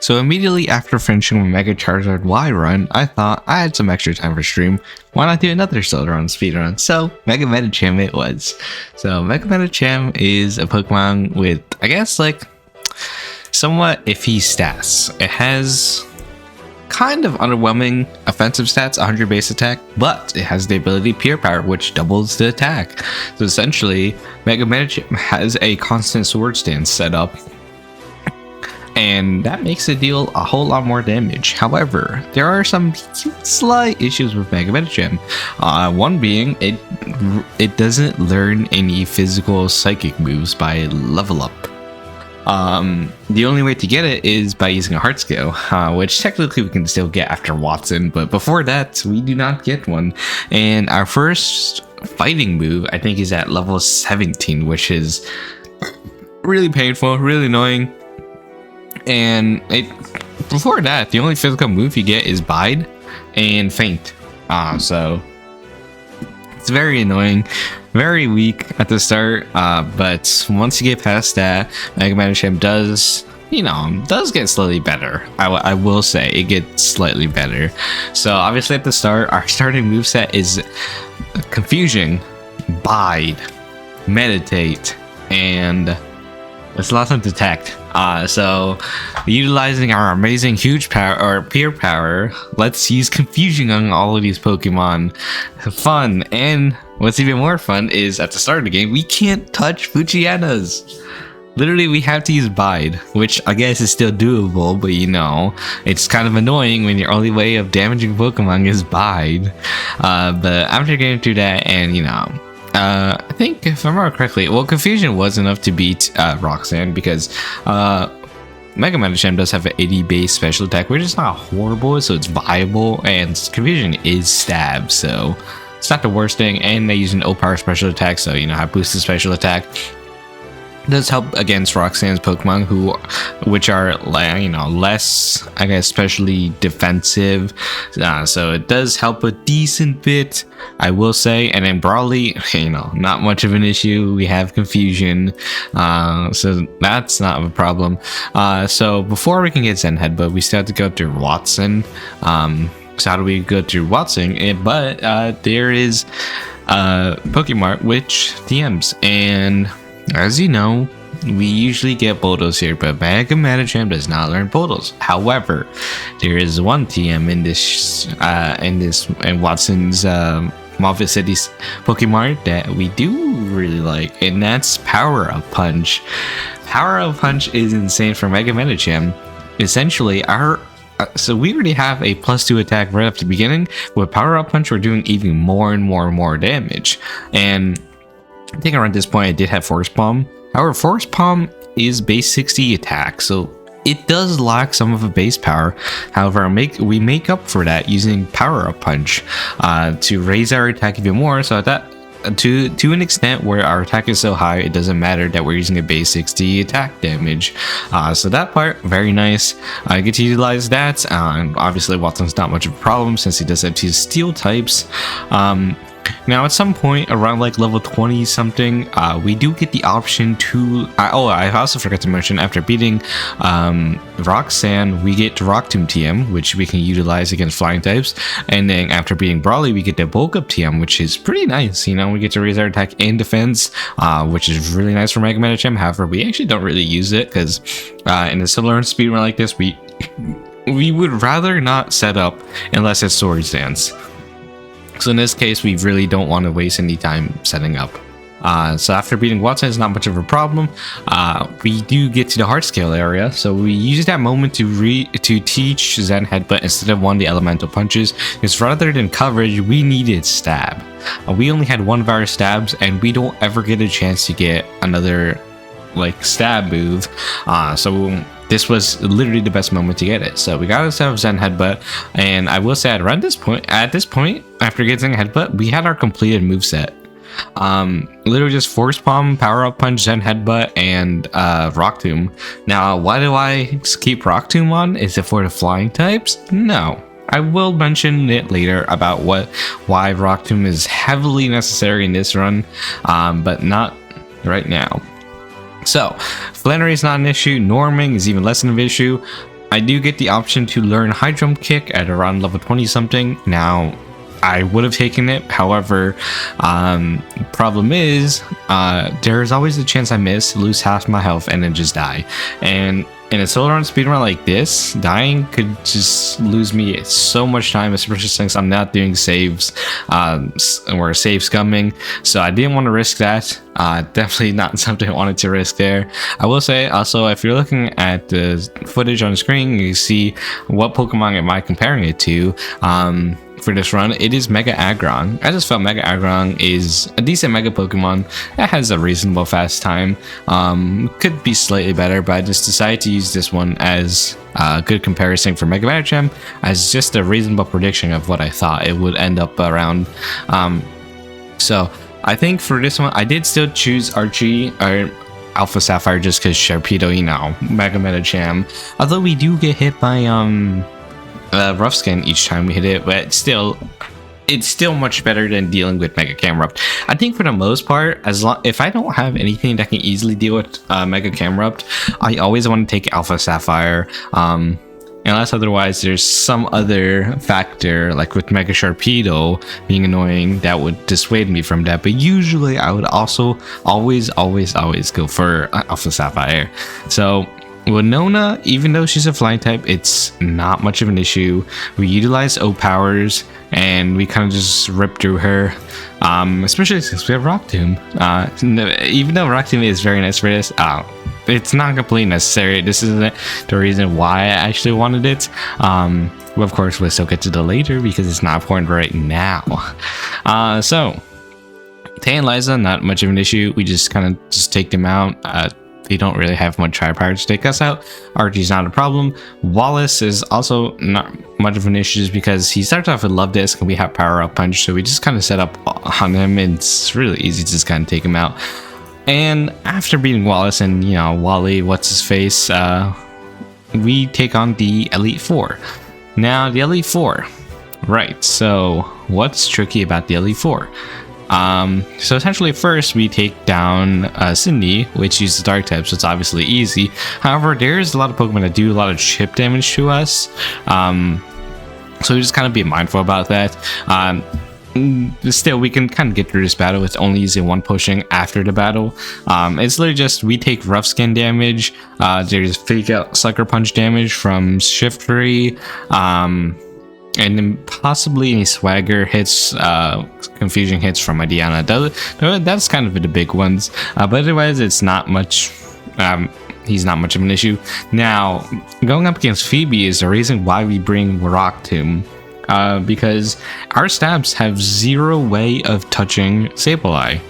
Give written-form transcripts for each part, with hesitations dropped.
So immediately after finishing my Mega Charizard Y run, I thought I had some extra time for stream. Why not do another Solar Run speedrun? So Mega Medicham it was. So Mega Medicham is a Pokemon with, I guess, like somewhat iffy stats. It has kind of underwhelming offensive stats, 100 base attack, but it has the ability Pure Power, which doubles the attack. So essentially, Mega Medicham has a constant sword stance set up, and that makes it deal a whole lot more damage. However, there are some slight issues with Mega Medicham. One being, it doesn't learn any physical psychic moves by level up. The only way to get it is by using a heart scale, which technically we can still get after Watson, but before that we do not get one. And our first fighting move I think is at level 17, which is really painful, really annoying. And before that, the only physical move you get is Bide and Faint. So it's very annoying, very weak at the start, but once you get past that, Mega Medicham does get slightly better. I will say it gets slightly better. So obviously at the start, our starting moveset is Confusion, Bide, Meditate, and it's lots of Detect. So utilizing our amazing huge power or Pure Power, let's use Confusion on all of these Pokemon. Fun. And what's even more fun is at the start of the game, we can't touch Fuchianas. Literally, we have to use Bide, which I guess is still doable, but it's kind of annoying when your only way of damaging Pokemon is Bide. But after getting through that, and I think if I remember correctly, well, Confusion was enough to beat Roxanne because Mega Medicham does have an 80 base special attack, which is not horrible, so it's viable, and Confusion is Stab, so it's not the worst thing. And they use an O-Power special attack, so have boosted special attack. It does help against Roxanne's Pokemon, which are less, I guess, especially defensive. So it does help a decent bit, I will say. And then Brawly, not much of an issue. We have Confusion, so that's not a problem. So before we can get Zen Headbutt, we still have to go through Watson. So how do we go through Watson? But there is Pokemart, which TMs, and as you know, we usually get Bulldoze here, but Mega Medicham does not learn Bulldoze. However, there is one TM in Watson's Moffat City's Pokemon that we do really like, and that's Power Up Punch. Power Up Punch is insane for Mega Medicham. Essentially, so we already have a +2 attack right up to the beginning. With Power Up Punch, we're doing even more and more damage. And I think around this point I did have Force Palm. However, Force Palm is base 60 attack, so it does lack some of a base power. However, we make up for that using Power Up Punch to raise our attack even more, so that to an extent where our attack is so high, it doesn't matter that we're using a base 60 attack damage. So that part, very nice. I get to utilize that. Obviously, Watson's not much of a problem since he does have 2 steel types. Now at some point around like level 20 something, we do get the option to I also forgot to mention, after beating Roxanne, we get Rock Tomb TM, which we can utilize against flying types. And then after beating Brawly, we get the Bulk Up TM, which is pretty nice. We get to raise our attack and defense, which is really nice for Mega Medicham. However, we actually don't really use it because in a similar speedrun like this, we would rather not set up unless it's Sword Dance. So in this case, we really don't want to waste any time setting up. So after beating Watson, it's not much of a problem. We do get to the heart scale area, so we use that moment to teach Zen Headbutt instead of one of the elemental punches, because rather than coverage, we needed stab. We only had one of our stabs, and we don't ever get a chance to get another stab move. So this was literally the best moment to get it. So we got ourselves Zen Headbutt, and I will say at this point, after getting Headbutt, we had our completed moveset. Literally just Force Palm, Power Up Punch, Zen Headbutt, and Rock Tomb. Now, why do I keep Rock Tomb on? Is it for the flying types? No. I will mention it later about why Rock Tomb is heavily necessary in this run, but not right now. So, Flannery is not an issue. Norming is even less of an issue. I do get the option to learn high jump kick at around level 20 something. Now, I would have taken it. However, problem is, there's always a chance I miss, lose half my health, and then just die. And in a solo run speedrun like this, dying could just lose me so much time, especially since I'm not doing saves or save scumming. So I didn't want to risk that. Definitely not something I wanted to risk there. I will say also, if you're looking at the footage on the screen, you see what Pokemon am I comparing it to. For this run, it is Mega Aggron. I just felt Mega Aggron is a decent Mega Pokemon that has a reasonable fast time. Could be slightly better, but I just decided to use this one as a good comparison for Mega Medicham as just a reasonable prediction of what I thought it would end up around. So I think for this one, I did still choose Archie or Alpha Sapphire just because Sharpedo, you know, Mega Medicham. Although we do get hit by rough skin each time we hit it, but still, it's still much better than dealing with Mega Camerupt. I think for the most part, if I don't have anything that can easily deal with Mega Camerupt, I always want to take Alpha Sapphire. Unless otherwise there's some other factor, like with Mega Sharpedo being annoying, that would dissuade me from that. But usually I would also always go for Alpha Sapphire. So with Nona, even though she's a flying type, it's not much of an issue. We utilize O powers and we kind of just rip through her, especially since we have Rock Tomb. Even though Rock Tomb is very nice for this, it's not completely necessary. This isn't the reason why I actually wanted it. But of course, we'll still get to the later because it's not important right now. So Tay and Liza, not much of an issue. We just kind of just take them out. They don't really have much firepower to take us out. Archie's not a problem. Wallace is also not much of an issue just because he starts off with Love Disc and we have Power Up Punch, so we just kind of set up on him and it's really easy to just kind of take him out. And after beating Wallace and, you know, Wally, what's his face, we take on the Elite Four. Now, the Elite Four. Right, so what's tricky about the Elite Four? So essentially first we take down Cindy, which uses Dark type, so it's obviously easy. However, there's a lot of Pokemon that do a lot of chip damage to us, so we just kind of be mindful about that. Still, we can kind of get through this battle with only using one potion after the battle. It's literally just we take rough skin damage, there's fake out sucker punch damage from Shiftry, and then possibly any swagger hits, confusion hits from Diana. That's kind of the big ones, but otherwise it's not much. He's not much of an issue. Now, going up against Phoebe is the reason why we bring Rock Tomb, because our stabs have zero way of touching Sableye.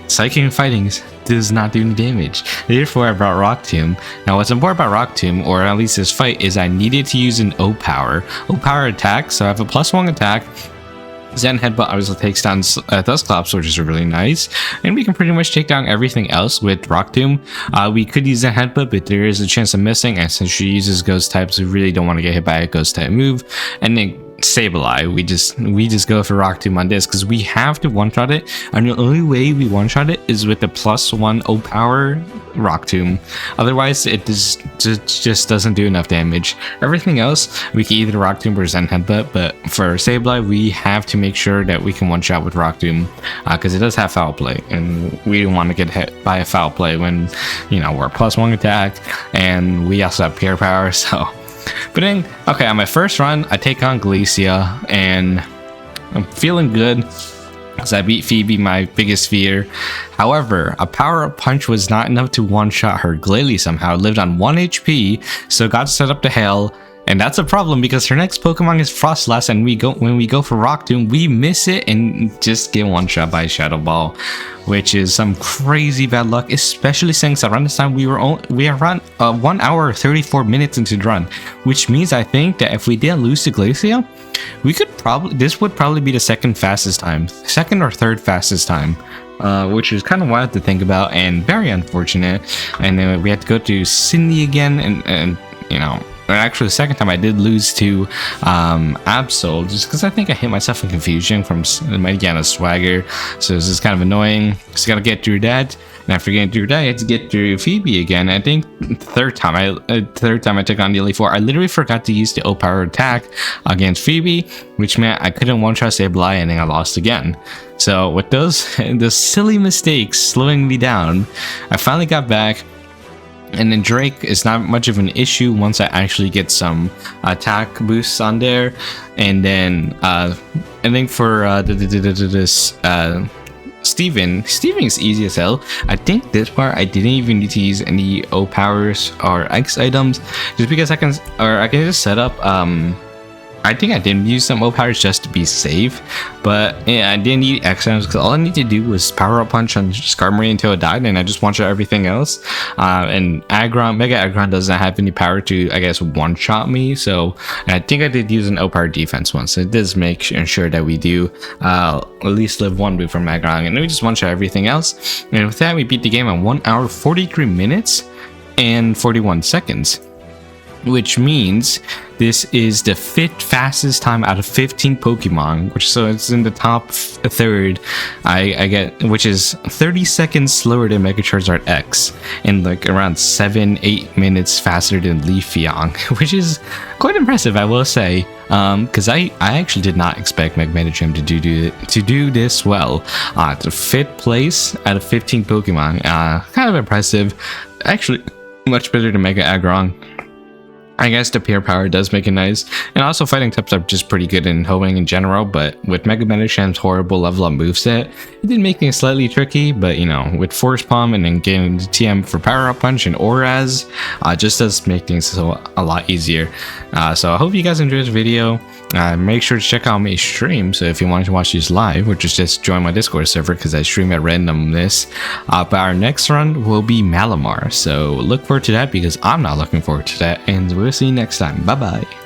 Psychic and Fightings does not do any damage. Therefore, I brought Rock Tomb. Now, what's important about Rock Tomb, or at least this fight, is I needed to use an O power. O power attack, so I have a +1 attack. Zen Headbutt obviously takes down Dusclops, which is really nice. And we can pretty much take down everything else with Rock Tomb. We could use Zen Headbutt, but there is a chance of missing. And since she uses Ghost types, we really don't want to get hit by a Ghost type move. And then Sableye, we just go for Rock Tomb on this because we have to one-shot it, and the only way we one-shot it is with the +1 O power Rock Tomb. Otherwise, it just doesn't do enough damage. Everything else, we can either Rock Tomb or Zen Headbutt, but for Sableye, we have to make sure that we can one-shot with Rock Tomb because it does have foul play, and we don't want to get hit by a foul play when, you know, we're +1 attack and we also have Pure Power, so. But then, okay, on my first run, I take on Glacia, and I'm feeling good because I beat Phoebe, my biggest fear. However, a Power-Up Punch was not enough to one-shot her. Glalie somehow lived on 1 HP, so got set up to hell. And that's a problem because her next Pokemon is Frostlass, and when we go for Rock Tomb, we miss it and just get one shot by Shadow Ball, which is some crazy bad luck, especially since around this time we are around 1 hour 34 minutes into the run, which means I think that if we didn't lose to Glacia, this would probably be the second or third fastest time. Which is kind of wild to think about and very unfortunate. And then we had to go to Cindy again, and you know. Actually, the second time I did lose to Absol, just because I think I hit myself in confusion from Mediana's swagger, so this is kind of annoying. Just gotta get through that. And after getting through that, I had to get through Phoebe again. I think third time I took on the Elite Four, I literally forgot to use the O-Power attack against Phoebe, which meant I couldn't one-shot Sableye, and then I lost again. So with those silly mistakes slowing me down, I finally got back. And then Drake is not much of an issue once I actually get some attack boosts on there. And then I think for Steven is easy as hell. I think this part I didn't even need to use any O powers or X items, just because I can just set up I think I didn't use some O powers just to be safe, but yeah, I didn't need X items because all I need to do was power up punch on Skarmory until it died, and I just one shot everything else. And Mega Aggron doesn't have any power to, I guess, one shot me. So I think I did use an O power defense once. So it does make sure that we do at least live one move from Aggron, and then we just one shot everything else. And with that, we beat the game in 1 hour 43 minutes and 41 seconds. Which means this is the 5th fastest time out of 15 Pokemon, so it's in the top third. I get, which is 30 seconds slower than Mega Charizard X, and like around 7-8 minutes faster than Leafeon, which is quite impressive, I will say. Because I actually did not expect Medicham to do this well. To 5th place out of 15 Pokemon, kind of impressive. Actually, much better than Mega Aggron. I guess the pure power does make it nice, and also fighting types are just pretty good in hoeing in general, but with Mega Medicham's horrible level up moveset, it did make things slightly tricky, but you know, with Force Palm and then getting the TM for Power Up Punch and Auraz, just does make things a lot easier. So I hope you guys enjoyed this video. Make sure to check out my stream, so if you want to watch these live, or just join my Discord server because I stream at randomness. But our next run will be Malamar, so look forward to that because I'm not looking forward to that, and we'll see you next time. Bye bye.